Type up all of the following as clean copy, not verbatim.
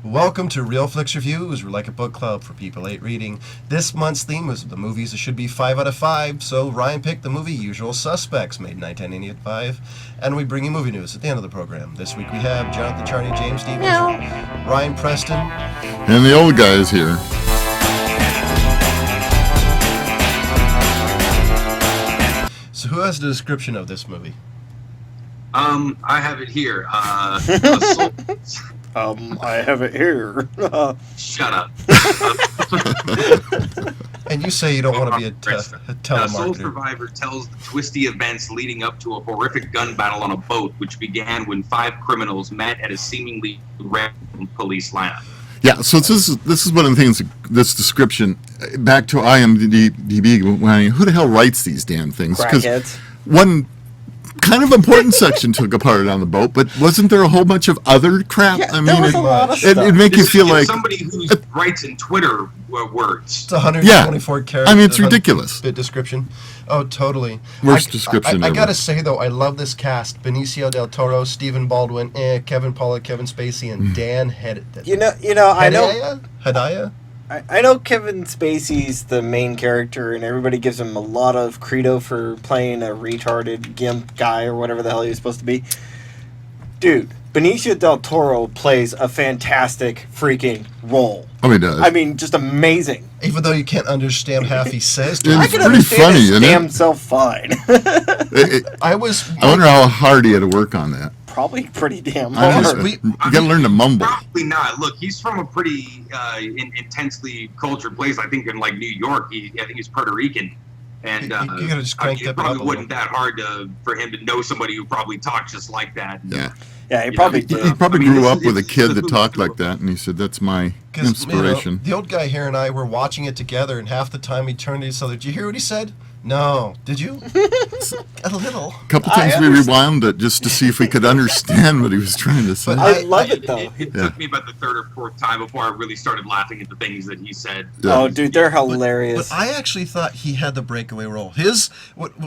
Welcome to Real Flix Reviews. We're like a book club for people hate reading. This month's theme was the movies that should be 5 out of 5, so Ryan picked the movie Usual Suspects, made in 1985, and we bring you movie news at the end of the program. This week we have Jonathan Charney, James Stevens, Ryan Preston, and the old guy is here. So who has the description of this movie? I have it here. I have it here. Shut up. And you say you don't want to be a telemarketer. A sole survivor tells the twisty events leading up to a horrific gun battle on a boat, which began when 5 criminals met at a seemingly random police lineup. Yeah, so this is one of the things, this description, back to IMDb, who the hell writes these damn things? Crackheads. One kind of important section took apart on the boat, but wasn't there a whole bunch of other crap? Yeah, there was a lot of stuff. It'd make you feel like somebody who writes in Twitter words. It's 124 characters. I mean, it's ridiculous. Bit description. Oh, totally. Worst description I ever. gotta say though, I love this cast: Benicio del Toro, Stephen Baldwin, Kevin Pollak, Kevin Spacey, and Dan Hedaya. I know Kevin Spacey's the main character, and everybody gives him a lot of credo for playing a retarded gimp guy or whatever the hell he was supposed to be. Dude, Benicio del Toro plays a fantastic freaking role. Oh, he does. I mean, just amazing. Even though you can't understand half he says. It's I can pretty understand funny, his isn't it? damn self fine. I wonder how hard he had to work on that. Probably pretty damn I hard. mean, you gotta learn to mumble. Probably not. Look, he's from a pretty intensely cultured place. I think in like New York. I think he's Puerto Rican, and you gotta just crank that it probably up a wasn't that hard for him to know somebody who probably talks just like that. Yeah. Yeah, he probably did. He probably grew up with a kid that it's- talked like that, and he said, "That's my inspiration." The old guy here and I were watching it together, and half the time he turned to each other. Did you hear what he said? No. Did you? A little. A couple times we rewound it just to see if we could understand what he was trying to say. I love it, though. It took me about the third or fourth time before I really started laughing at the things that he said. Oh, dude, they're hilarious. But I actually thought he had the breakaway role.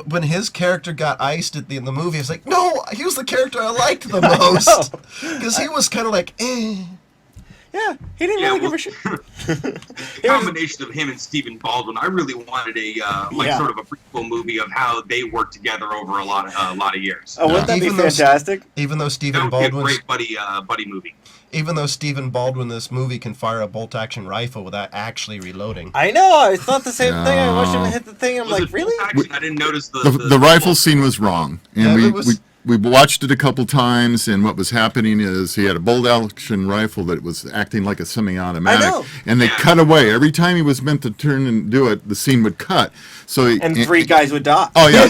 When his character got iced in the movie, I was like, no, he was the character I liked the most. Because he was kind of like, eh. Yeah, he didn't really give a shit. The combination of him and Stephen Baldwin, I really wanted a sort of a prequel movie of how they worked together over a lot of years. Oh, wouldn't that be fantastic? Even though That Stephen would be a Baldwin's great buddy movie. Even though Stephen Baldwin in this movie can fire a bolt-action rifle without actually reloading. I know. I thought the same thing. I watched him hit the thing. I'm like, really? Actually, I didn't notice The rifle scene was wrong, and Yeah, we watched it a couple times, and what was happening is he had a bolt-action rifle that was acting like a semi-automatic, I know. and they cut away. Every time he was meant to turn and do it, the scene would cut. So And 3 guys would die. Oh yeah,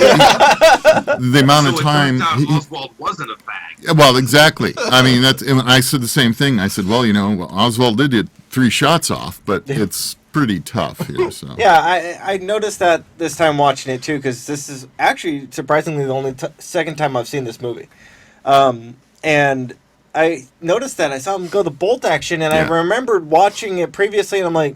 the amount of time. Oswald wasn't a fag. Well, exactly. I mean, and I said the same thing. I said, well, Oswald did get 3 shots off, but it's pretty tough here. So Yeah, I noticed that this time watching it too, because this is actually surprisingly the only second time I've seen this movie. And I noticed that I saw him go the bolt action, and I remembered watching it previously, and I'm like,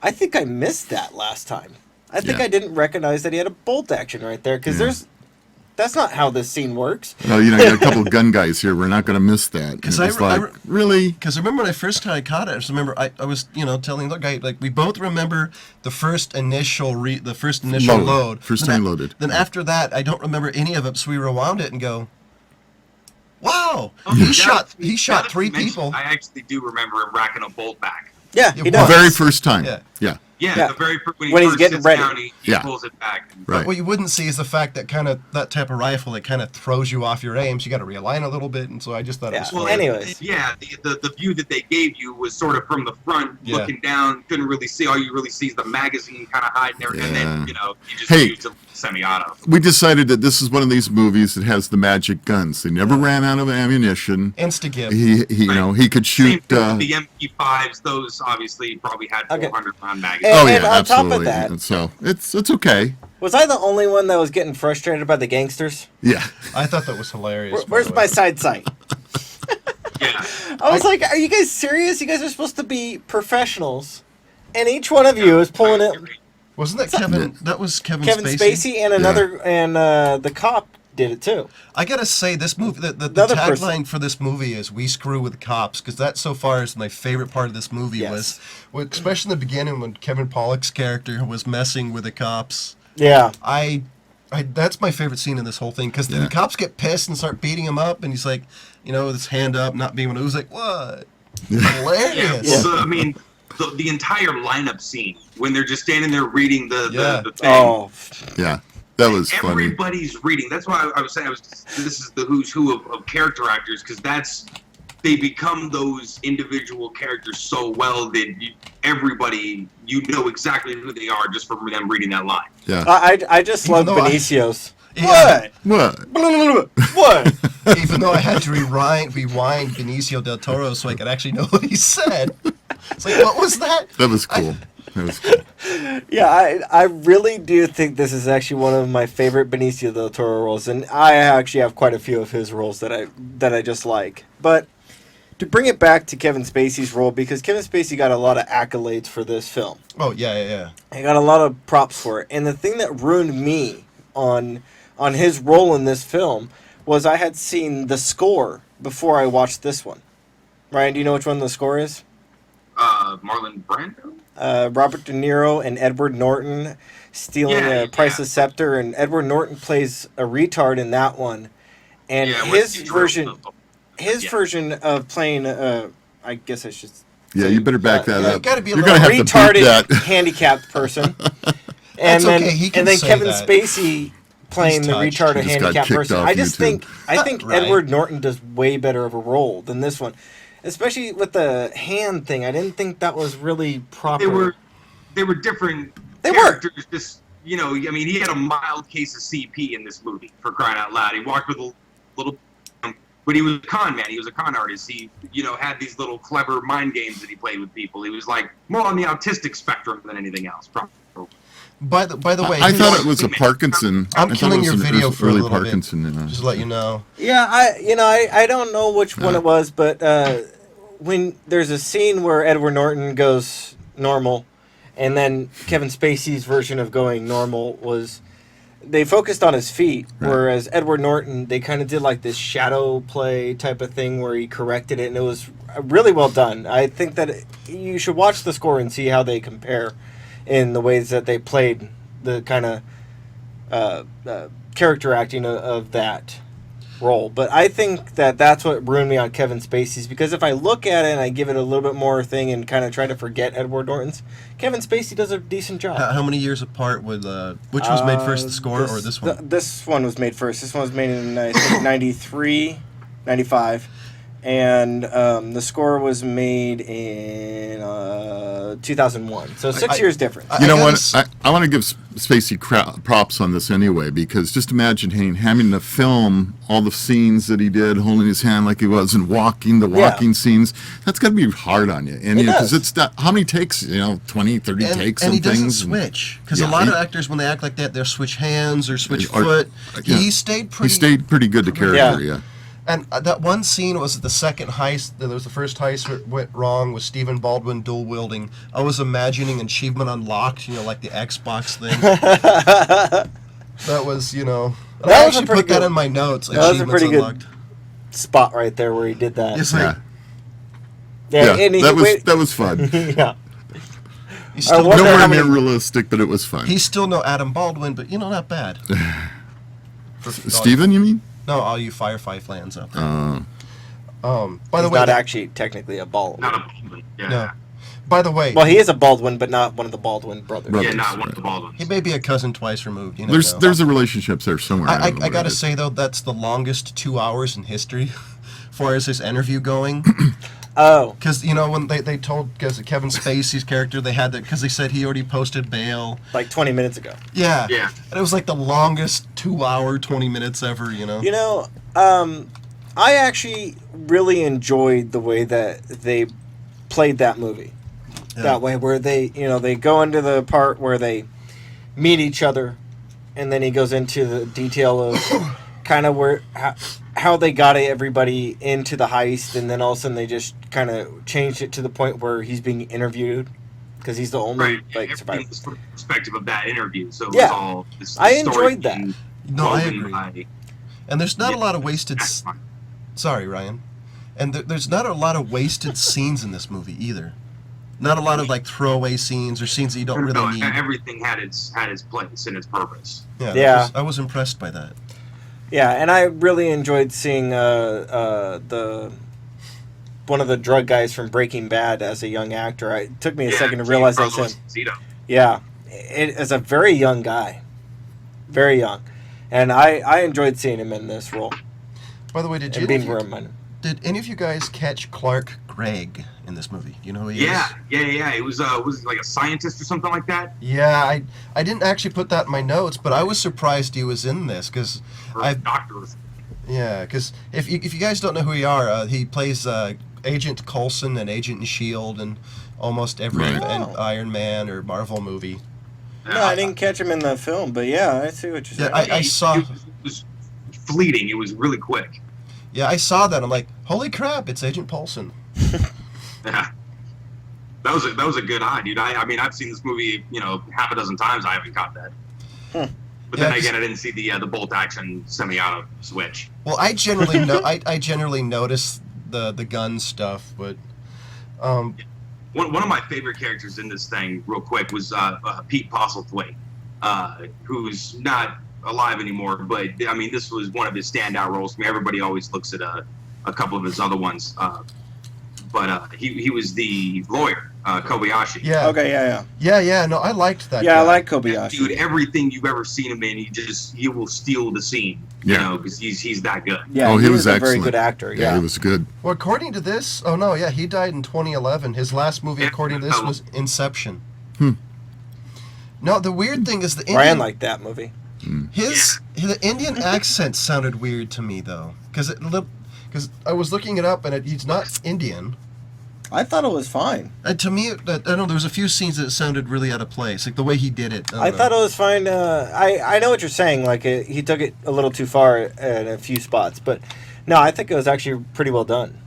I think I missed that last time. I think I didn't recognize that he had a bolt action right there, because that's not how this scene works. Well, you got a couple of gun guys here. We're not going to miss that. Because really? Because I remember when I first time I caught it, I just remember I was telling the guy, like, we both remember the first initial load. First time loaded. Then after that, I don't remember any of it, so we rewound it and go, wow, Oh, he shot 3 mention, people. I actually do remember him racking a bolt back. Yeah, It he The does. very first time. Yeah. Yeah, the very when When he's first getting sits ready. down, he pulls it back. Right. But what you wouldn't see is the fact that that type of rifle that kind of throws you off your aim, so you got to realign a little bit, and so I just thought it was Yeah. funny. Anyways. Yeah, the view that they gave you was sort of from the front, Yeah. looking down. Couldn't really see. All you really see is the magazine kind of hiding there, and then you just Hey. used a semi-auto. We decided that this is one of these movies that has the magic guns. They never ran out of ammunition. Insta-give. He could shoot. Same thing with the MP5s, those obviously probably had 400-round magazines. Oh And yeah, on top of absolutely. that- And so it's okay. Was I the only one that was getting frustrated by the gangsters? Yeah. I thought that was hilarious. Where's my side sight? Yeah. I was like, are you guys serious? You guys are supposed to be professionals. And each one of you is pulling it. Wasn't that Kevin? That was Kevin Kevin Spacey and another, and the cop did it too. I gotta say, this movie, the Another tagline person- for this movie is "We screw with cops," because that so far is my favorite part of this movie. Yes. Was, especially in the beginning when Kevin Pollak's character was messing with the cops. Yeah. I that's my favorite scene in this whole thing, because Yeah. the cops get pissed and start beating him up, and he's like, with his hand up, not being able to. He's like, "What?" Hilarious. Well, I mean, the entire lineup scene when they're just standing there reading the thing. Oh, Yeah, that was funny. Everybody's reading. That's why I was saying this is the who's who of character actors, because they become those individual characters so well that everybody know exactly who they are just from them reading that line. Yeah. I just love though I- Benicio's. Yeah. What? What? Even though I had to rewind Benicio del Toro so I could actually know what he said. It's like, what was that? That was cool. That was cool. Yeah, I really do think this is actually one of my favorite Benicio del Toro roles, and I actually have quite a few of his roles that I just like. But to bring it back to Kevin Spacey's role, because Kevin Spacey got a lot of accolades for this film. Oh, yeah. He got a lot of props for it. And the thing that ruined me on his role in this film was I had seen the score before I watched this one. Ryan, do you know which one the score is? Marlon Brando? Robert De Niro and Edward Norton stealing a priceless scepter, and Edward Norton plays a retard in that one. And his version of playing, I guess I should. Yeah, you better back that up. gotta be a You're little gonna have to retarded, beat that. handicapped person. That's and then, okay, he can and then say Kevin that. Spacey playing He's the touched. retarded He just got handicapped kicked person. off I just YouTube. think Right. Edward Norton does way better of a role than this one, especially with the hand thing. I didn't think that was really proper. They were different They were. characters. Just I mean, he had a mild case of CP in this movie, for crying out loud. He walked with a little, but he was a con man. He was a con artist. He had these little clever mind games that he played with people. He was like more on the autistic spectrum than anything else. Probably. By the way, I thought it was a Parkinson. I'm I thought killing it was your an video for a early little Parkinson. bit. Just to let you know. Yeah, I don't know which one it was, but when there's a scene where Edward Norton goes normal, and then Kevin Spacey's version of going normal was they focused on his feet, Right. whereas Edward Norton, they kind of did like this shadow play type of thing where he corrected it, and it was really well done. I think that you should watch the score and see how they compare in the ways that they played the kind of character acting of that role. But I think that that's what ruined me on Kevin Spacey's, because if I look at it and I give it a little bit more thing and kind of try to forget Edward Norton's, Kevin Spacey does a decent job. How many years apart would which was made first, the score or this one? This one was made first. This one was made in, I think, 93, 95. And the score was made in 2001. So 6 years difference. You know gotta what? I want to give Spacey props on this anyway, because just imagine having to film all the scenes that he did, holding his hand like he was, and walking scenes. That's got to be hard on you. And because it's how many takes? 20, 30 takes and he doesn't things. switch, because Yeah, a lot he- of actors, when they act like that, they'll switch hands or switch Or- foot. yeah. He stayed He pretty. stayed pretty good to character. Yeah. And that one scene was the second heist. There was the first heist that went wrong with Stephen Baldwin dual wielding. I was imagining Achievement Unlocked, like the Xbox thing. That was, That I was a actually pretty put that good- in my notes. that was a Achievements pretty good Unlocked. spot right there where he did that. It's like, Yeah. and he That was fun. yeah. he's still, wonder Nowhere how many- near realistic, but it was fun. he's still no Adam Baldwin, but not bad. Steven, you mean? No, all you Firefly fans out there. By He's the way, not actually technically a Baldwin. Not a Baldwin. Yeah. no. By the way, Well, he is a Baldwin, but not one of the Baldwin brothers. Brother. Yeah, not one of the Baldwins. he may be a cousin twice removed. You never There's know. there's a relationship there somewhere. I don't know gotta what it is. say though, that's the longest 2 hours in history, as far as this interview going. Oh. Because when they told, because Kevin Spacey's character, they had that because they said he already posted bail. Like 20 minutes ago. Yeah. Yeah. And it was like the longest 2 hour 20 minutes ever. I actually really enjoyed the way that they played that movie. Yeah. That way, where they go into the part where they meet each other, and then he goes into the detail of kind of how they got everybody into the heist, and then all of a sudden they just kind of changed it to the point where he's being interviewed because he's the only Right. survivor. Everything was from the perspective of that interview. So it Yeah. was all this I story enjoyed that. being No, I woven agree. by And there's not a Yeah. lot of wasted. That's fine. Sorry, Ryan. And there's not a lot of wasted scenes in this movie either. Not a lot of like throwaway scenes or scenes that you don't No, really need. everything had its place and its purpose. Yeah. I was impressed by that. Yeah, and I really enjoyed seeing the one of the drug guys from Breaking Bad as a young actor. It took me a second to realize that's him. Zito. Yeah, it is a very young guy, very young, and I enjoyed seeing him in this role. By the way, did And being reminded. any of you guys catch Clark Gregg in this movie? You know who he is? Yeah. It was it like a scientist or something like that? Yeah, I didn't actually put that in my notes, but I was surprised he was in this because Or a doctor. because if you guys don't know who he plays Agent Coulson and Agent S.H.I.E.L.D. and almost every Right. Oh. Iron Man or Marvel movie. No, I didn't catch him in the film, but yeah, I see what you're Yeah, saying. I saw. It was fleeting. It was really quick. Yeah, I saw that. I'm like, holy crap! It's Agent Coulson. Yeah. That was a good eye, dude. I mean, I've seen this movie, half a dozen times. I haven't caught that. But then Yeah, again, I didn't see the bolt action semi-auto switch. Well, I generally I generally notice the gun stuff, but One of my favorite characters in this thing, real quick, was Pete Postlethwaite, who's not alive anymore. But I mean, this was one of his standout roles for me. Everybody always looks at a couple of his other ones, but he was the lawyer, Kobayashi. yeah, Okay, yeah. yeah. No, I liked that. Yeah, guy. I like That Kobayashi. dude, everything you've ever seen him in, he will steal the scene. Yeah. Because he's that good. Yeah, Oh, he was a very excellent. good actor. Yeah, Yeah, he was good. Well, according to this, oh no, yeah, he died in 2011. His last movie, Yeah. according to this, was Inception. Hmm. No, the weird thing is the Bryan Indian, liked that movie. the Indian accent sounded weird to me though, because I was looking it up and he's not Indian. I thought it was fine. To me, I don't know. There was a few scenes that sounded really out of place, like the way he did it. I thought it was fine. I know what you're saying. Like he took it a little too far at a few spots, but no, I think it was actually pretty well done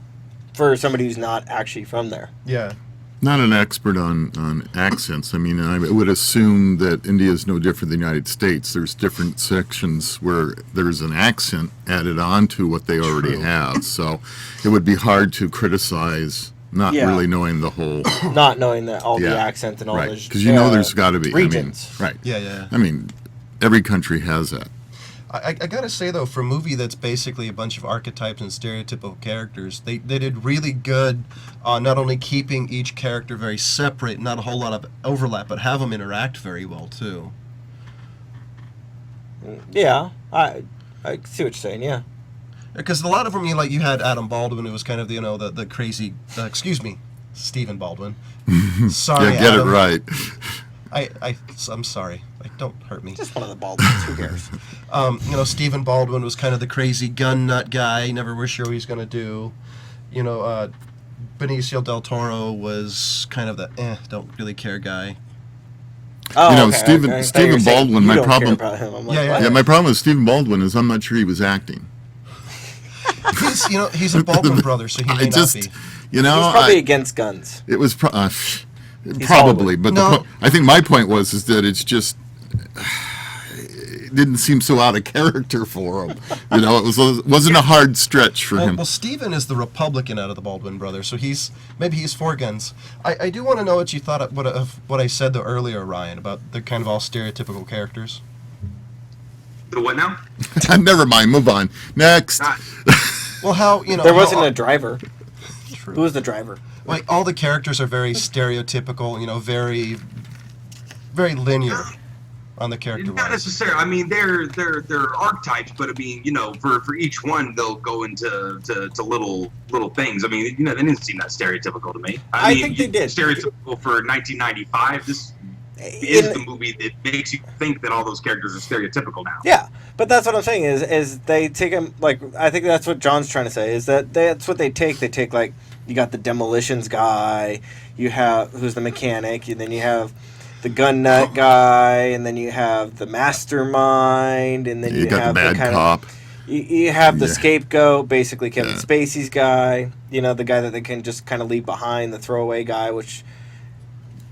for somebody who's not actually from there. Yeah. Not an expert on accents. I mean, I would assume that India is no different than the United States. There's different sections where there's an accent added on to what they already True. have. So it would be hard to criticize not Yeah. really knowing the whole. Not knowing that all the Yeah, accent and all right. those Because there's got to be. regions. I mean, right. Yeah. I mean, every country has that. I gotta say though, for a movie that's basically a bunch of archetypes and stereotypical characters, they did really good on not only keeping each character very separate, not a whole lot of overlap, but have them interact very well too. Yeah, I see what you're saying. Yeah, Because a lot of them, you had Adam Baldwin, who was kind of the crazy, Stephen Baldwin. Sorry, Yeah, get Adam. it right. I'm sorry. Don't hurt me. just one of the bald ones. Who cares? Stephen Baldwin was kind of the crazy gun nut guy. Never was sure what he was going to do. Benicio del Toro was kind of the don't really care guy. Oh, know, okay, Stephen- okay. I thought Stephen you were saying Baldwin, you my don't care problem- about him. I'm like, Yeah, what? Yeah, my problem with Stephen Baldwin is I'm not sure he was acting. He's a Baldwin brother, so he may I just, not be. you know, He's probably against guns. it was probably, Hollywood. but No. I think my point is that it's just it didn't seem so out of character for him. It wasn't a hard stretch for him. Well, Stephen is the Republican out of the Baldwin brothers, so maybe he's for guns. I do want to know what you thought of what I said though earlier, Ryan, about the kind of all stereotypical characters. The what now? Never mind, move on. Next. Ah, Well, how There wasn't a driver. True. Who was the driver? Like all the characters are very stereotypical, very, very linear on the character Not wise. necessarily. I mean, they're archetypes, but I mean, for each one they'll go into to little things. I mean, they didn't seem that stereotypical to me. I mean, think they did. Stereotypical for 1995. This In- is the movie that makes you think that all those characters are stereotypical now. Yeah, but that's what I'm saying is they take him like I think that's what John's trying to say is that's what they take. They take like you got the demolitions guy, you have who's the mechanic, and then you have the gun nut guy, and then you have the mastermind, and then You got the have bad kind cop. Of, you have the Yeah. scapegoat, basically Kevin Yeah. Spacey's guy. The guy that they can just kind of leave behind, the throwaway guy, which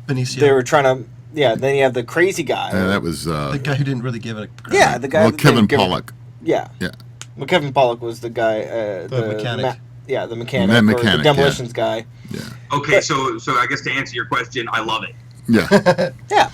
Benicio, they were trying to. Yeah, then you have the crazy guy. That was the guy who didn't really give it a crap. yeah, the guy. well, that they Kevin give- Pollak. Yeah. Yeah. Well, Kevin Pollak was the guy, The mechanic. the mechanic, The or mechanic, the demolitions guy. Yeah. Okay, But- so I guess to answer your question, I love it. Yeah. Yeah,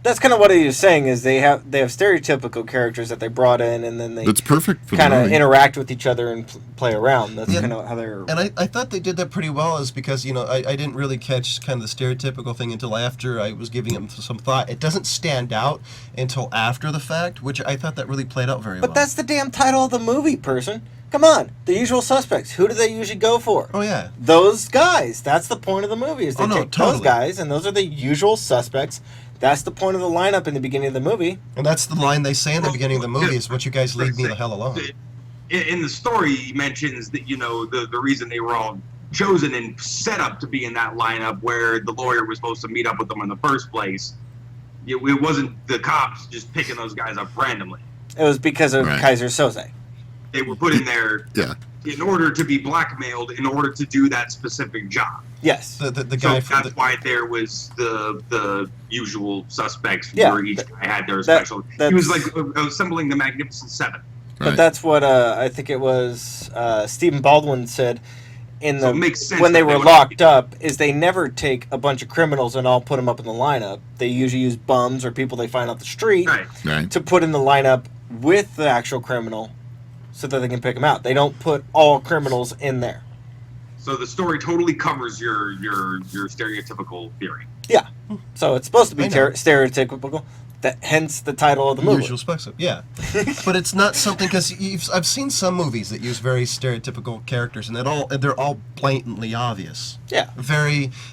that's kind of what he was saying. Is they have stereotypical characters that they brought in, and then they That's perfect for kind the of movie. interact with each other and play around. That's Yeah. kind of how they're. And I thought they did that pretty well, is because, I didn't really catch kind of the stereotypical thing until after I was giving it some thought. It doesn't stand out until after the fact, which I thought that really played out very well. But that's the damn title of the movie, person. Come on, The Usual Suspects. Who do they usually go for? Oh, yeah. Those guys. That's the point of the movie. Is they take those totally. guys, and those are the usual suspects. That's the point of the lineup in the beginning of the movie. And that's the line they say in the beginning of the movie is, "What you guys leave me the hell alone." In the story, he mentions that the reason they were all chosen and set up to be in that lineup where the lawyer was supposed to meet up with them in the first place. It wasn't the cops just picking those guys up randomly. It was because of Right. Kaiser Soze. They were put in there Yeah. in order to be blackmailed in order to do that specific job. Yes. The So guy from that's why there was the usual suspects Yeah, where each guy had their that- special. He that's- was like assembling the Magnificent Seven. But Right. that's what I think it was Stephen Baldwin said in So the it makes sense when they that they were would- locked up is they never take a bunch of criminals and all put them up in the lineup. They usually use bums or people they find off the street Right. Right. to put in the lineup with the actual criminal so that they can pick them out. They don't put all criminals in there. So the story totally covers your stereotypical theory. Yeah. So it's supposed to be I know. stereotypical. That hence the title of the movie. Usual Suspects, yeah. But it's not something, because I've seen some movies that use very stereotypical characters, and they're all blatantly obvious. Yeah.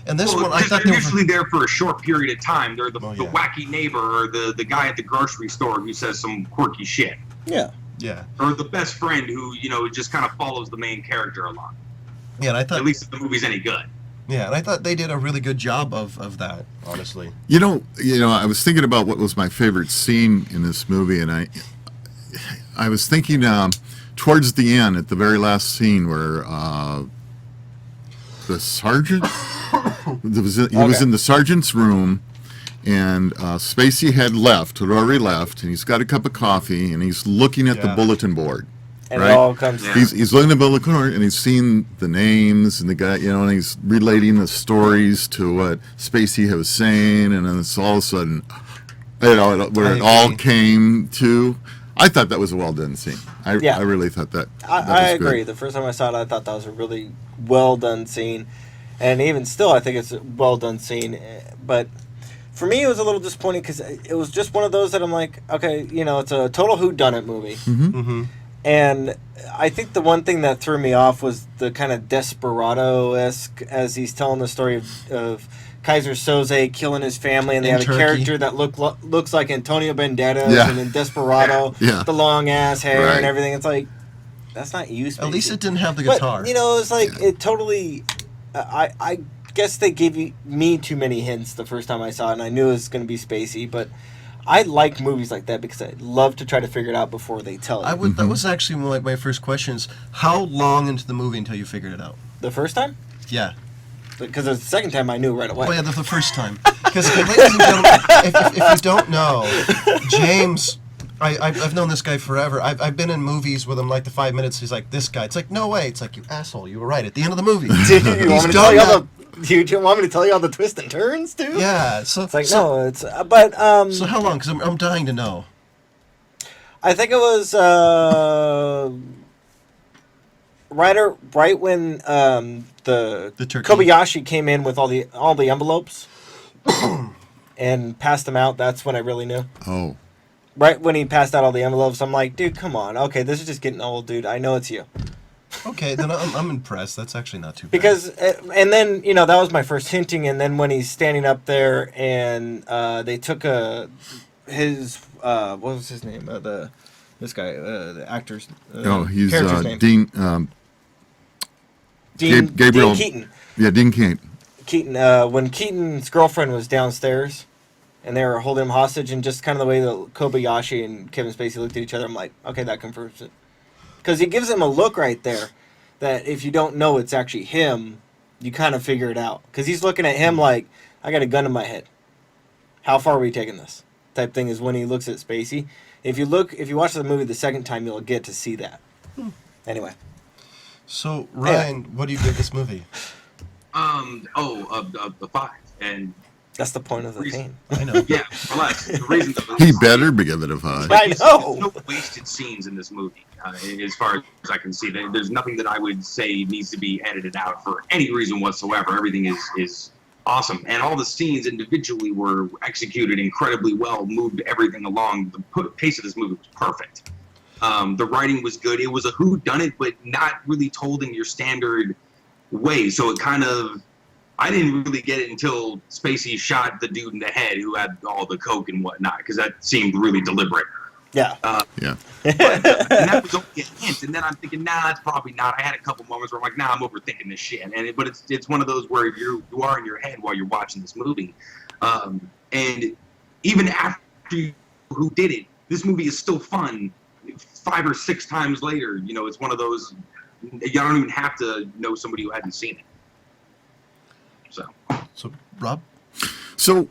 And this one, I because thought they're they were. usually there for a short period of time. They're the yeah. wacky neighbor or the guy at the grocery store who says some quirky shit. Yeah. Yeah, Or the best friend who, just kind of follows the main character along. yeah, and I thought, At least if the movie's any good. yeah, and I thought they did a really good job of that, honestly. I was thinking about what was my favorite scene in this movie, and I was thinking towards the end, at the very last scene, where the sergeant he was in the sergeant's room, and Spacey had already left, and he's got a cup of coffee, and he's looking at the Yeah. bulletin board. And Right. it all comes Yeah. He's looking at the bulletin board, and he's seeing the names and the guy, and he's relating the stories to what Spacey was saying, and then it's all of a sudden, where it all agree. came to. I thought that was a well done scene. I really thought that. that I was good. agree. The first time I saw it, I thought that was a really well done scene, and even still, I think it's a well done scene. But for me, it was a little disappointing because it was just one of those that I'm like, okay, it's a total whodunit movie, Mm-hmm. and I think the one thing that threw me off was the kind of Desperado-esque as he's telling the story of Kaiser Soze killing his family, and they In have Turkey. a character that looks like Antonio Banderas, Yeah. and in Desperado, Yeah. the long ass hair Right. and everything. It's like, that's not you, Spacey. At least it didn't have the But, guitar. it was like, it totally, I guess they gave me too many hints the first time I saw it, and I knew it was going to be Spacey, but I like movies like that because I love to try to figure it out before they tell you. That was actually my first question is, how long into the movie until you figured it out? The first time? Yeah. Because the second time I knew right away. Well, yeah, the first time. Because, ladies and gentlemen, if you don't know, James, I've known this guy forever. I've been in movies with him, like the 5 minutes. He's like, this guy. It's like, no way. It's like, you asshole. You were right. At the end of the movie. Do you want me to He's tell you done all you want me to tell you all the twists and turns too? Yeah. So It's like no, it's but So how long? Because I'm dying to know. I think it was right when the turkey. Kobayashi came in with all the envelopes and passed them out. That's when I really knew. Oh, Right when he passed out all the envelopes, I'm like, dude, come on. Okay, this is just getting old, dude. I know it's you. Okay, then I'm impressed. That's actually not too bad. Because, and then, that was my first hinting, and then when he's standing up there and they took his, what was his name? This guy, the actor's he's character's name. Gabriel. Dean Keaton. Yeah, Dean Kane. Keaton, when Keaton's girlfriend was downstairs and they were holding him hostage, and just kind of the way that Kobayashi and Kevin Spacey looked at each other, I'm like, okay, that confirms it. Because he gives him a look right there that if you don't know it's actually him, you kind of figure it out. Because he's looking at him like, I got a gun in my head. How far are we taking this? Type thing is when he looks at Spacey. If you watch the movie the second time, you'll get to see that. Anyway. So, Ryan, what do you give this movie? The 5. And That's the point of the theme. I know. yeah, for less. The reason He better be giving it a 5. I know. There's no wasted scenes in this movie, as far as I can see. There's nothing that I would say needs to be edited out for any reason whatsoever. Everything is awesome, and all the scenes individually were executed incredibly well, moved everything along. The pace of this movie was perfect. The writing was good. It was a whodunit, but not really told in your standard way. So it kind of, I didn't really get it until Spacey shot the dude in the head who had all the coke and whatnot, because that seemed really deliberate. Yeah. Yeah. And that was only a hint. And then I'm thinking, nah, it's probably not. I had a couple moments where I'm like, nah, I'm overthinking this shit. But it's one of those where you are in your head while you're watching this movie. And even after who did it, this movie is still fun 5 or 6 times later. You know, it's one of those, you don't even have to know somebody who hadn't seen it. So, Rob? So,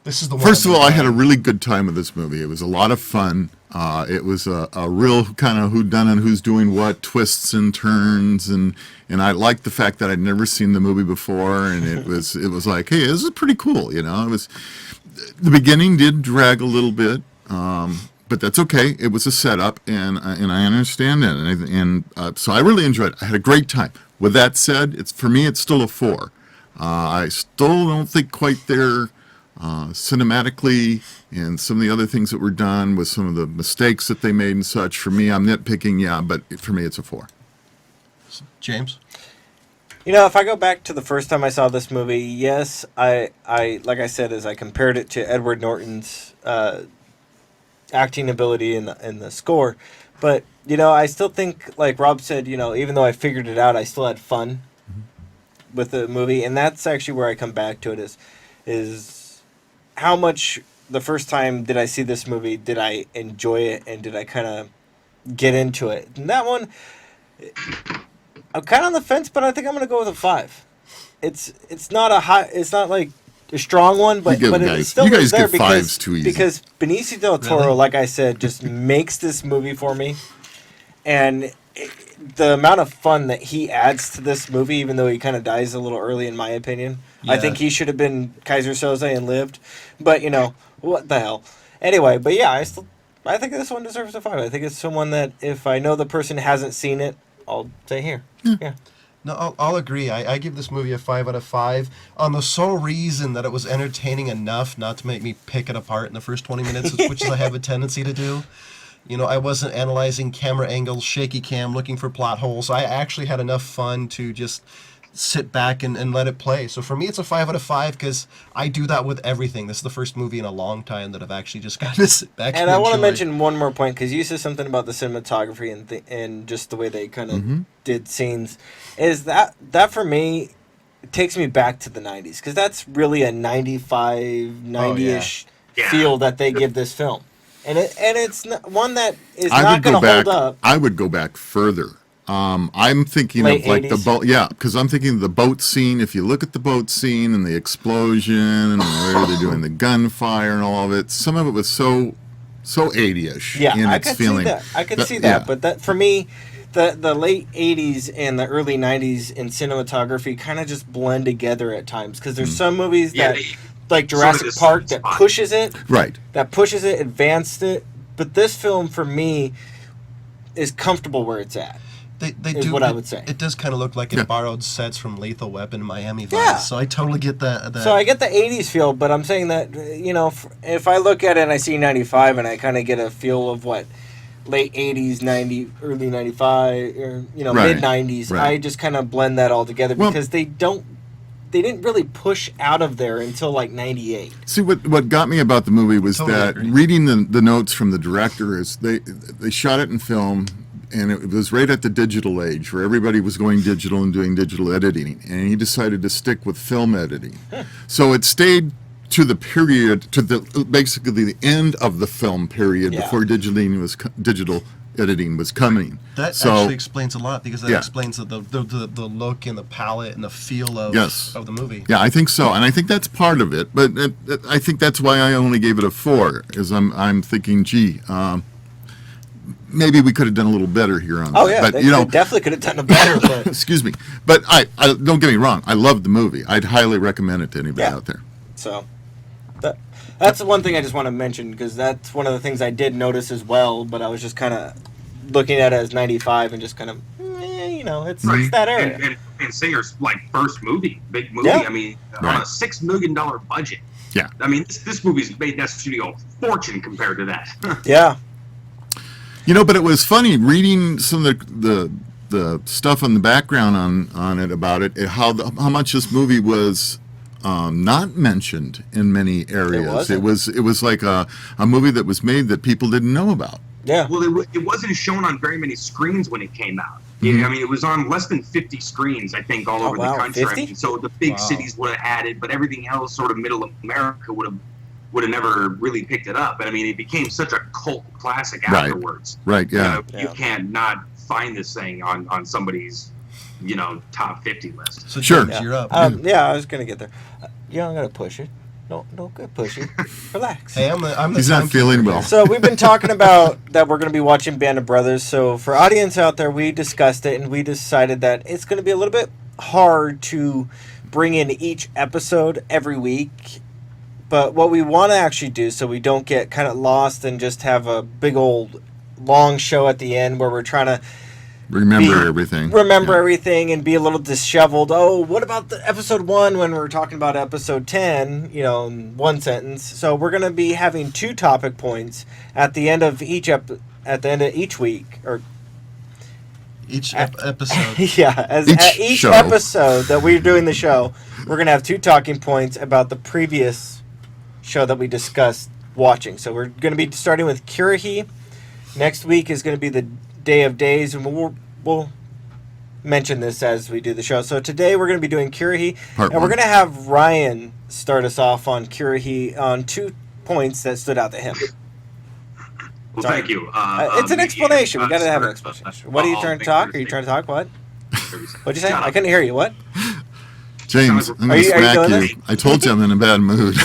This is the one. first of all, I had a really good time with this movie. It was a lot of fun. It was a real kind of whodunit, who's doing what, twists and turns, and I liked the fact that I'd never seen the movie before, and it was like, hey, this is pretty cool, you know. It was, the beginning did drag a little bit, but that's okay. It was a setup, and I understand it, and so I really enjoyed it. I had a great time. With that said, for me, it's still a 4. I still don't think quite there. Cinematically, and some of the other things that were done with some of the mistakes that they made and such. For me, I'm nitpicking, yeah, but for me, it's a 4. James? You know, if I go back to the first time I saw this movie, yes, I like I said, as I compared it to Edward Norton's acting ability in the score, but you know, I still think, like Rob said, you know, even though I figured it out, I still had fun with the movie, and that's actually where I come back to it is how much the first time did I see this movie, did I enjoy it, and did I kind of get into it? And that one, I'm kind of on the fence, but I think I'm going to go with a 5. It's not like a strong one, but it still you guys is there get 5s too easy. because Benicio del Toro, Really? like I said, just makes this movie for me, and the amount of fun that he adds to this movie, even though he kind of dies a little early, in my opinion. I Yeah. think he should have been Kaiser Soze and lived, but you know, what the hell. Anyway, but yeah, I think this one deserves a 5. I think it's someone that if I know the person hasn't seen it, I'll say here. Yeah. No, I'll agree. I give this movie a 5 out of 5 on the sole reason that it was entertaining enough not to make me pick it apart in the first 20 minutes, which is I have a tendency to do. You know, I wasn't analyzing camera angles, shaky cam, looking for plot holes. I actually had enough fun to just sit back and let it play. So for me, it's a 5 out of 5 because I do that with everything. This is the first movie in a long time that I've actually just got to sit back and And I want to enjoy. mention one more point because you said something about the cinematography and just the way they kind of did scenes. Is that for me, it takes me back to the 90s because that's really a 95, 90-ish Yeah. feel that they give this film. And it's one that is I not would go going to hold back. up. I would go back further. I'm thinking Late of like the 80s? boat, yeah, because I'm thinking of the boat scene. If you look at the boat scene and the explosion and where they're doing the gunfire and all of it, some of it was so 80ish Yeah, in I its could feeling. see that. I could see that. yeah. But that for me, the late 80s and the early 90s in cinematography kind of just blend together at times because there's some movies Yeah, that, like sort of Jurassic this Park, that spot. pushes it. Right. Advanced it. But this film, for me, is comfortable where it's at. They is do what I would say. It does kind of look like it Yeah. borrowed sets from Lethal Weapon, Miami Vice. Yeah. So I totally get that. So I get the 80s feel, but I'm saying that, you know, if I look at it and I see 95 and I kind of get a feel of what late 80s, 90, early 95, or, you know, Right. mid 90s, Right. I just kind of blend that all together Well- because they didn't really push out of there until like 98. See, what got me about the movie was Totally that agree. reading the notes from the director is they shot it in film, and it was right at the digital age where everybody was going digital and doing digital editing, and he decided to stick with film editing. So it stayed to the period, basically the end of the film period Yeah. before digital editing was coming. That So- actually explains a lot because that Yeah. explains the look and the palette and the feel of Yes. of the movie. Yeah, I think so, and I think that's part of it. But I think that's why I only gave it a 4. Is I'm thinking, gee, maybe we could have done a little better here on Oh that. yeah, But, they definitely could have done it better. But excuse me. But I don't get me wrong. I love the movie. I'd highly recommend it to anybody Yeah. out there. so that's the one thing I just want to mention, because that's one of the things I did notice as well. But I was just kind of looking at it as 95 and just kind of, it's that area. And Singer's like first movie, big movie. Yeah. I mean, Right. on a $6 million budget. Yeah. I mean, this movie's made that studio a fortune compared to that. Yeah. But it was funny reading some of the stuff on the background on it about it, how much this movie was not mentioned in many areas. It was like a movie that was made that people didn't know about. Yeah. Well, it wasn't shown on very many screens when it came out. Mhm. I mean, it was on less than 50 screens, I think, all over wow, the country. 50? I mean, so the big cities would have had it, but everything else, sort of middle America, would have never really picked it up. And I mean, it became such a cult classic Right. afterwards. Right, yeah. You can't not find this thing on somebody's, top 50 list. So Sure. James, you're up. Yeah, I was gonna get there. I'm gonna push it. Don't get pushy. Relax. Hey, I'm the He's not timekeeper feeling here. well. So we've been talking about that we're going to be watching Band of Brothers. So for audience out there, we discussed it and we decided that it's going to be a little bit hard to bring in each episode every week. But what we want to actually do, so we don't get kind of lost and just have a big old long show at the end where we're trying to Remember everything. remember Yeah. everything and be a little disheveled. Oh, what about the episode 1 when we're talking about episode 10, in one sentence? So we're going to be having 2 topic points at the end of each week, or Each episode. yeah, each show. episode that we're doing the show, we're going to have 2 talking points about the previous show that we discussed watching. So we're going to be starting with Kirahi. Next week is going to be the Day of Days, and we'll mention this as we do the show. So today we're going to be doing Kirahi, Part and we're one. going to have Ryan start us off on Kirahi on 2 points that stood out to him. Well, Sorry. thank you. It's an explanation. We got to have an sure. explanation. What are you trying to talk? Are you trying to talk? What? What'd you say? Shut I up. couldn't hear you. What? James, I'm Are going to you smack doing you. this? I told you I'm in a bad mood.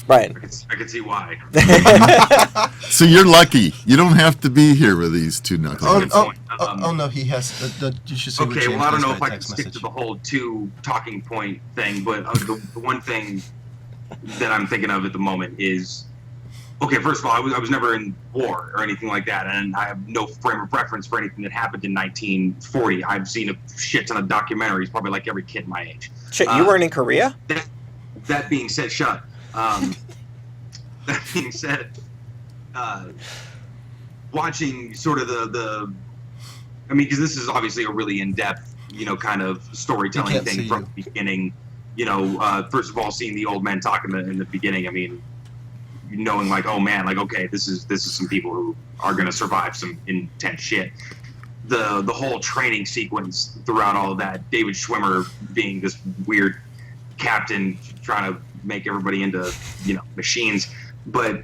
Brian. I can see why. So you're lucky. You don't have to be here with these 2 Oh, knuckleheads. no, he has. You should say what Okay, James well, I don't does know by if I can text stick to message. the whole 2 talking point thing, but the one thing that I'm thinking of at the moment is, okay, first of all, I was never in war or anything like that, and I have no frame of reference for anything that happened in 1940. I've seen a shit ton of documentaries, probably like every kid my age. Shit, you weren't in Korea? That being said, shut. That being said, watching sort of the I mean, because this is obviously a really in-depth, kind of storytelling can't thing see from the beginning. First of all, seeing the old men talk in the beginning. I mean, knowing like, oh man, like okay, this is some people who are gonna survive some intense shit. The whole training sequence throughout all of that, David Schwimmer being this weird captain trying to make everybody into machines, but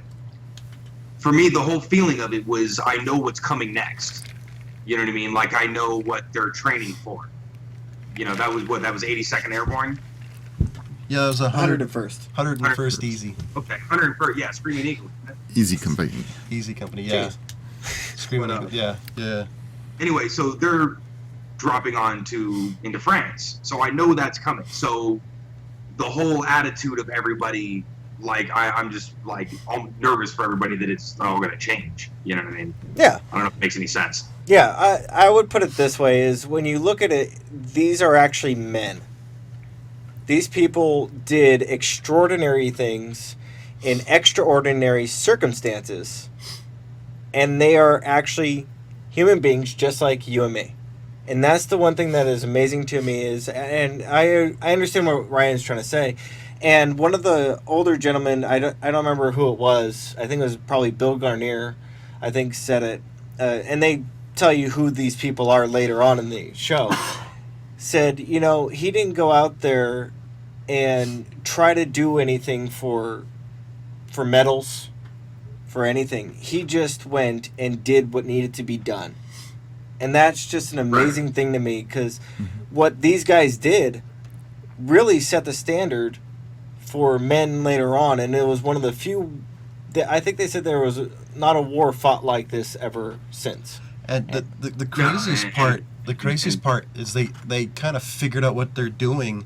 for me the whole feeling of it was I know what's coming next. You know what I mean? Like I know what they're training for. That was 82nd Airborne. Yeah, it was 101st. 101st Easy. Okay, 101st. Yeah, Screaming Eagle. Easy company. Easy Company. Yeah. Screaming Eagle. Yeah. Anyway, so they're dropping into France. So I know that's coming. So the whole attitude of everybody, like I'm just like I'm nervous for everybody that it's all going to change. You know what I mean? Yeah. I don't know if it makes any sense. Yeah, I would put it this way, is when you look at it, these are actually men. These people did extraordinary things in extraordinary circumstances, and they are actually human beings just like you and me. And that's the one thing that is amazing to me is, and I understand what Ryan's trying to say. And one of the older gentlemen, I don't remember who it was. I think it was probably Bill Garnier. I think said it, and they tell you who these people are later on in the show. Said, he didn't go out there and try to do anything for medals, for anything. He just went and did what needed to be done. And that's just an amazing thing to me, because what these guys did really set the standard for men later on, and it was one of the few I think they said there was not a war fought like this ever since. And the craziest part, is they kind of figured out what they're doing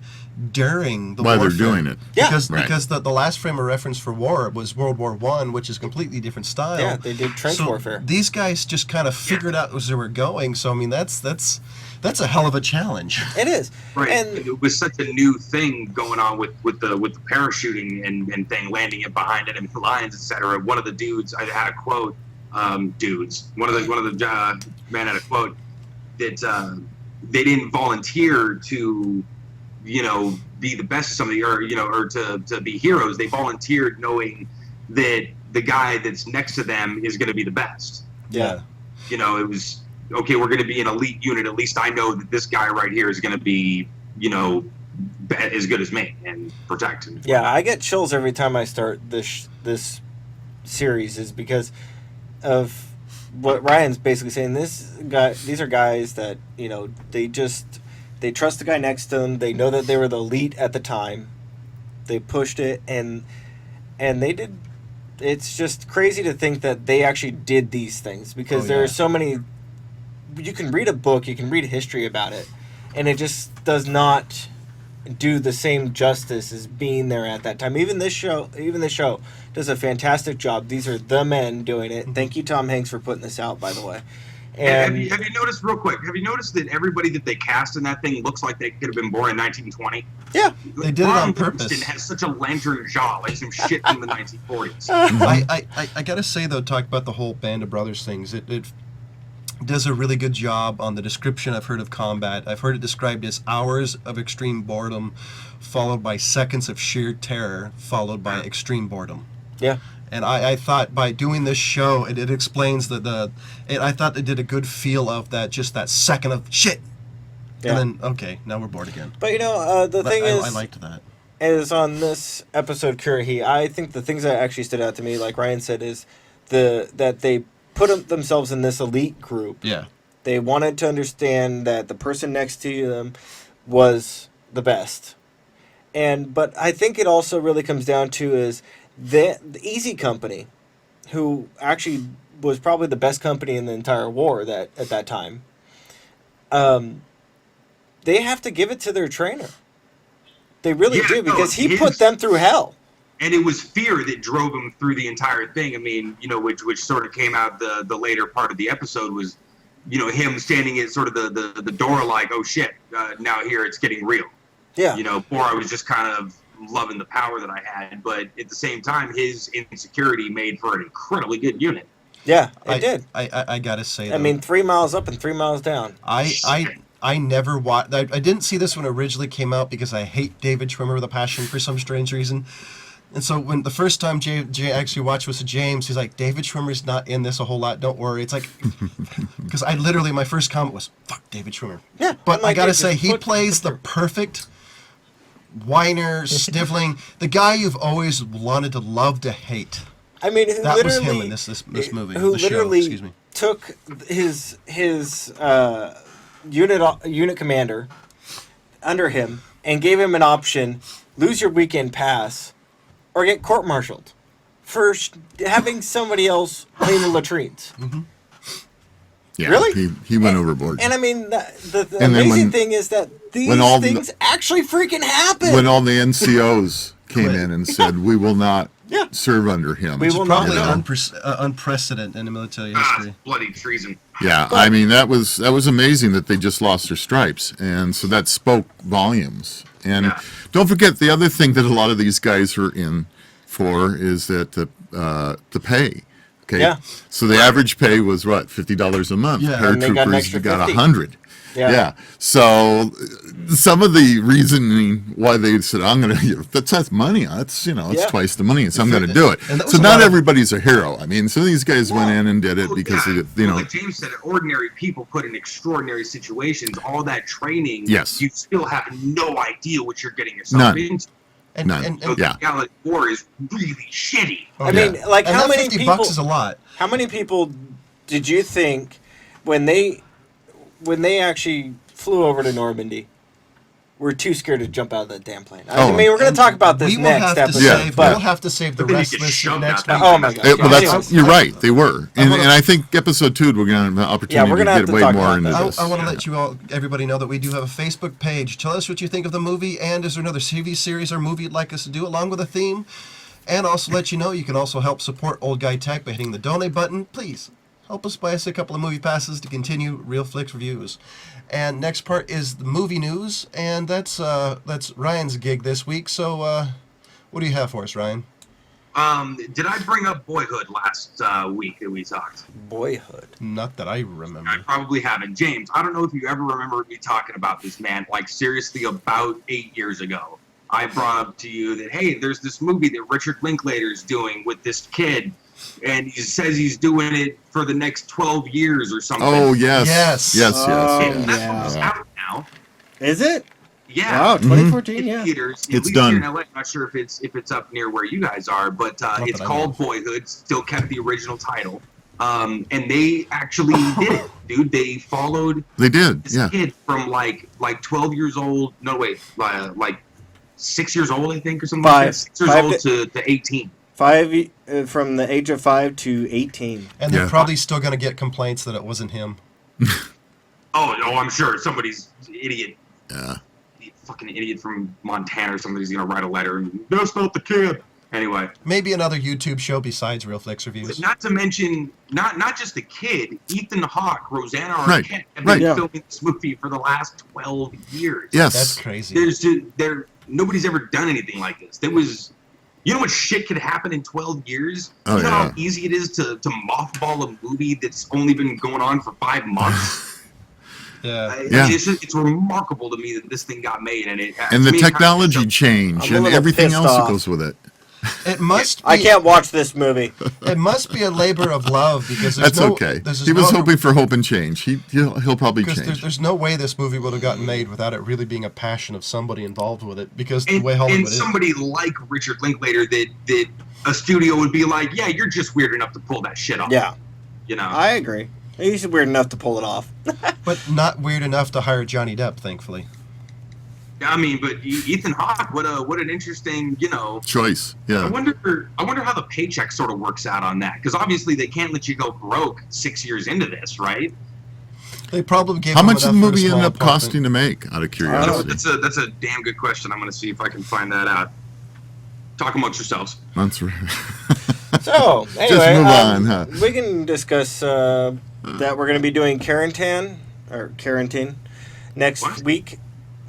during the Why warfare. they're doing it. Yeah. Because the last frame of reference for war was World War One, which is completely different style. Yeah, they did trench warfare. These guys just kind of figured out as they were going. So I mean, that's a hell of a challenge. It is. Right. And It was such a new thing going on with the parachuting and thing, landing it behind enemy lines, etc. One of the dudes, I had a quote. One of the men had a quote that they didn't volunteer to, be the best of somebody, or to be heroes. They volunteered knowing that the guy that's next to them is going to be the best. yeah. It was okay. We're going to be an elite unit. At least I know that this guy right here is going to be, as good as me and protect him. Yeah, I get chills every time I start this series, is because of what Ryan's basically saying. These are guys that they trust the guy next to them. They know that they were the elite at the time. They pushed it, and they did. It's just crazy to think that they actually did these things, because there are so many. You can read a book, you can read history about it, and it just does not do the same justice as being there at that time. Even this show does a fantastic job. These are the men doing it. Thank you, Tom Hanks, for putting this out, by the way. And have you noticed, real quick, that everybody that they cast in that thing looks like they could have been born in 1920? yeah, They did it on Ron purpose. Livingston has such a lantern jaw, like some shit from the 1940s. I gotta say though, talk about the whole Band of Brothers things. It does a really good job on the description I've heard of combat. I've heard it described as hours of extreme boredom, followed by seconds of sheer terror, followed by extreme boredom. yeah. And I thought by doing this show, it explains I thought they did a good feel of that, just that second of shit. Yeah. And then, okay, now we're bored again. But the thing I is, liked that. is on this episode, Kurahi, I think the things that actually stood out to me, like Ryan said, is that they put themselves in this elite group. Yeah. They wanted to understand that the person next to them was the best. But I think it also really comes down to is the Easy Company, who actually was probably the best company in the entire war at that time. They have to give it to their trainer. They really do, because he put them through hell. And it was fear that drove him through the entire thing. I mean, which sort of came out the later part of the episode was, him standing at sort of the door like, oh shit, now here it's getting real. Yeah. Before I was just kind of loving the power that I had, but at the same time, his insecurity made for an incredibly good unit. Yeah, it did. I gotta say, though, I mean, 3 miles up and 3 miles down. I never watched. I didn't see this when it originally came out because I hate David Schwimmer with a passion for some strange reason. And so when the first time Jay actually watched was to James, he's like, David Schwimmer's not in this a whole lot. Don't worry. It's like, because I literally, my first comment was, fuck David Schwimmer. Yeah. But I gotta say, he plays the perfect whiner, sniveling, the guy you've always wanted to love to hate. I mean, who That was literally him in this movie. Who the show, literally excuse me. took his unit commander under him and gave him an option: lose your weekend pass or get court-martialed for having somebody else clean the latrines. Mm-hmm. Yeah, Really? he went overboard. And I mean, the And then amazing thing is that these things actually freaking happen. when all the NCOs came in and said, we will not serve under him. We will not. Probably No. unprecedented in military history. Bloody treason. Yeah, I mean, that was amazing that they just lost their stripes. And so that spoke volumes. And don't forget, the other thing that a lot of these guys are in for is that the pay. Okay. Yeah. So the average pay was what, $50 a month. Yeah. And they got an Paratroopers extra got 50. 100. Yeah. So some of the reasoning why they said, I'm going to, that's money. That's, it's twice the money. So I'm going to do it. And that was So a not lot of- everybody's a hero. I mean, some of these guys went in and did it because, like James said, ordinary people put in extraordinary situations. All that training, Yes. you still have no idea what you're getting yourself None. into. And So the reality war is really shitty. I mean, like, and how that many $50 people? is a lot. How many people did you think when they actually flew over to Normandy we're too scared to jump out of that damn plane. Oh. I mean, we're going to talk about this we will next have to episode. save. but We'll have to save the But then you rest get list shoved next out week. Oh my gosh. Well, Anyways. you're right. They were, and wanna- I think episode 2 we're going to have an opportunity we're to gonna have get to way talk more about into that. this. I want to let everybody know that we do have a Facebook page. Tell us what you think of the movie, and is there another TV series or movie you'd like us to do along with a theme? And also let you know you can also help support Old Guy Tech by hitting the donate button. Please help us buy us a couple of movie passes to continue Real Flix reviews. And next part is the movie news, and that's Ryan's gig this week. So what do you have for us, Ryan? Did I bring up Boyhood last week that we talked? Boyhood. Not that I remember. I probably haven't. James, I don't know if you ever remember me talking about this, man. Like, seriously, about 8 years ago, I brought up to you that, hey, there's this movie that Richard Linklater's doing with this kid, and he says he's doing it for the next 12 years or something. Oh, yes. Yes. Yes, Oh, yes. That's yeah. what's out now. Is it? Yeah. Wow, 2014, In yeah. theaters, at It's least done. here in LA. I'm not sure if it's up near where you guys are, but it's that I know called of. Boyhood. Still kept the original title, and they actually did it, dude. They followed They did, this yeah. kid from like 12 years old. No, wait, like 6 years old, I think, or something like that. 6 years Five old to 18. From the age of 5 to 18. And they're Yeah. probably still going to get complaints that it wasn't him. Oh, I'm sure somebody's idiot. Yeah. Fucking idiot from Montana or somebody's gonna write a letter and that's not the kid. Anyway, Maybe another YouTube show besides Real Flix reviews. not to mention not just the kid, Ethan Hawke, Rosanna Right, Arquette have right. been Yeah. filming this movie for the last 12 years. Yes. That's crazy. Nobody's ever done anything like this. You know what shit could happen in 12 years? Oh, You know yeah. how easy it is to mothball a movie that's only been going on for 5 months? Yeah. Yeah. It's remarkable to me that this thing got made, and And the to me, technology it change I'm a and little everything pissed else that off. goes with it. It must be, I can't watch this movie. It must be a labor of love because there's That's no, okay. There's He was no, hoping for hope and change. He'll probably because change. there's no way this movie would have gotten made without it really being a passion of somebody involved with it. Because the way and Hollywood is. somebody like Richard Linklater that a studio would be like, yeah, you're just weird enough to pull that shit off. Yeah, You know? I agree. He's weird enough to pull it off. But not weird enough to hire Johnny Depp, thankfully. I mean, but Ethan Hawke, what an interesting, Choice. I Yeah. wonder how the paycheck sort of works out on that, because obviously they can't let you go broke 6 years into this, right? They probably gave How him much did the enough for a movie end small up apartment. costing to make, out of I don't know, curiosity? that's a damn good question. I'm going to see if I can find that out. Talk amongst yourselves. That's right. So, anyway, move on, huh? we can discuss that we're going to be doing Quarantine next What? week.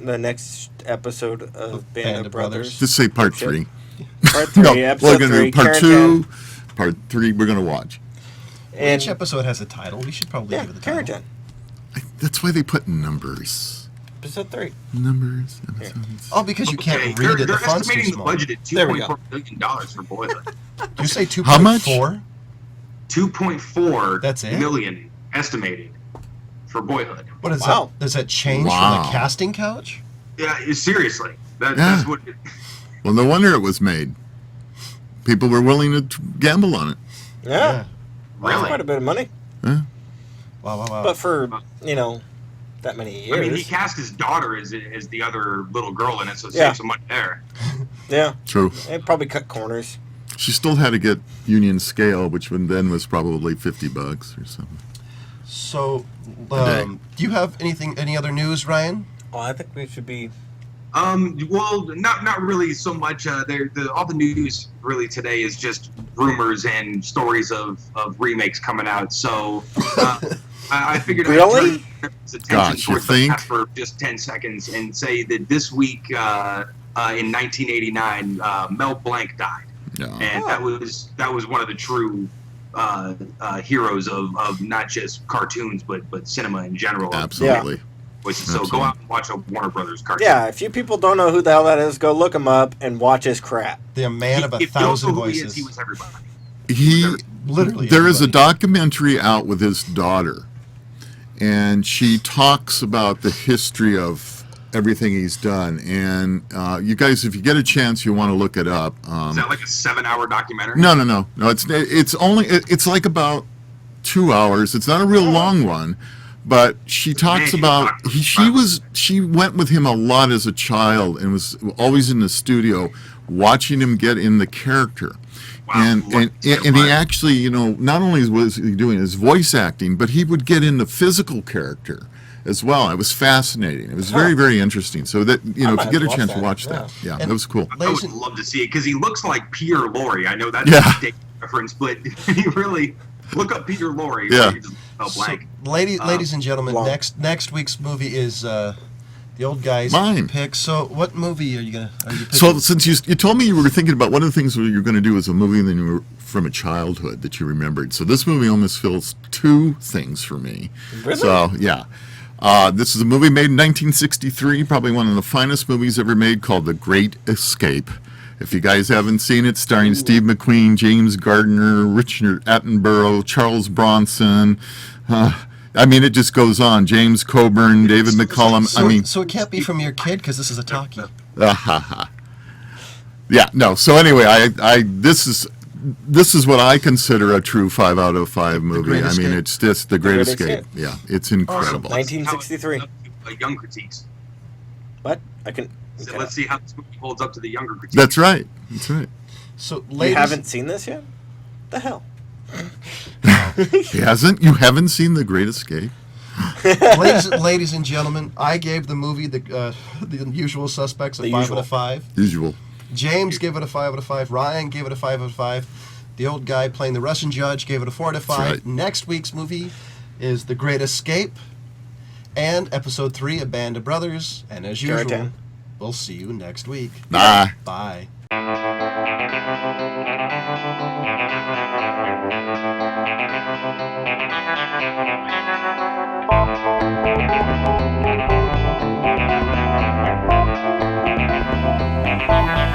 The next episode of Band of Brothers. Just say part Shit. 3. Part 3, No, episode we're going to 3. do part Quarantine. 2, part 3 we're going to watch. And, Each episode has a title. We should probably yeah, give it the title. Quarantine. That's why they put numbers. Episode 3. Numbers, episodes. Oh, because you can't Okay, read it. they're The font's too estimating the small. budget at There we go. $2.4 million for Boyhood. You say 2.4? How much? 2.4 That's it? million estimated for Boyhood. What is Wow. that? Does that change from Wow. the casting couch? Yeah, seriously. Yeah. That's what. Well, no wonder it was made. People were willing to gamble on it. Yeah. Really? Quite a bit of money. Yeah. Wow. But for, that many years. I mean, he cast his daughter as the other little girl in it, so it Yeah. saves some money there. Yeah. True. It probably cut corners. She still had to get union scale, which then was probably $50 or something. So, day. do you have any other news, Ryan? Oh, I think we should be. Well, not really so much. All the news really today is just rumors and stories of remakes coming out. So I figured Really? I'd turn his attention Gosh, you towards the think? past for just 10 seconds and say that this week in 1989, Mel Blanc died, Yeah. and that was one of the true heroes of not just cartoons but cinema in general. Absolutely. So go out and watch a Warner Brothers cartoon. Yeah, if you people don't know who the hell that is, go look him up and watch his crap. The man of If you don't 1,000 know who he is, voices. he was everybody. He Literally. There is a everybody. documentary out with his daughter, and she talks about the history of everything he's done. And you guys, if you get a chance, you want to look it up. Is that like a 7-hour documentary? No. It's like about 2 hours. It's not a real long one, But she talks about she went with him a lot as a child and was always in the studio watching him get in the character. Wow. And he actually, you know, not only was he doing his voice acting, but he would get in the physical character as well. It was fascinating. It was very, very interesting. So that, you know, if you get a chance to watch that, that was cool. I would love to see it because he looks like Peter Lorre. I know that's a state reference, but he really look up Peter Lorre. Yeah. So, ladies and gentlemen, next week's movie is the old guy's pick. So, what movie are you picking? So, since you told me you were thinking about one of the things you were going to do as a movie that you were from a childhood that you remembered. So, this movie almost fills two things for me. Really? So, yeah. This is a movie made in 1963, probably one of the finest movies ever made, called The Great Escape. If you guys haven't seen it, starring Steve McQueen, James Gardner, Richard Attenborough, Charles Bronson. I mean, it just goes on. James Coburn, David McCullum. So it can't be from your kid because this is a talkie. Yeah, no. So anyway, this is what I consider a true 5 out of 5 movie. I mean, it's just The Great Escape. Yeah, it's incredible. 1963. Young critiques. What? So let's see how this movie holds up to the younger critiques. That's right. That's right. So, you haven't seen this yet? The hell? You haven't seen The Great Escape? ladies and gentlemen, I gave the movie the Usual Suspects a 5 out of 5. Usual. James gave it a 5 out of 5. Ryan gave it a 5 out of 5. The old guy playing the Russian judge gave it a 4 out of 5. Right. Next week's movie is The Great Escape and Episode 3, A Band of Brothers. And as usual, we'll see you next week. Bye. Bye.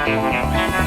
Thank you.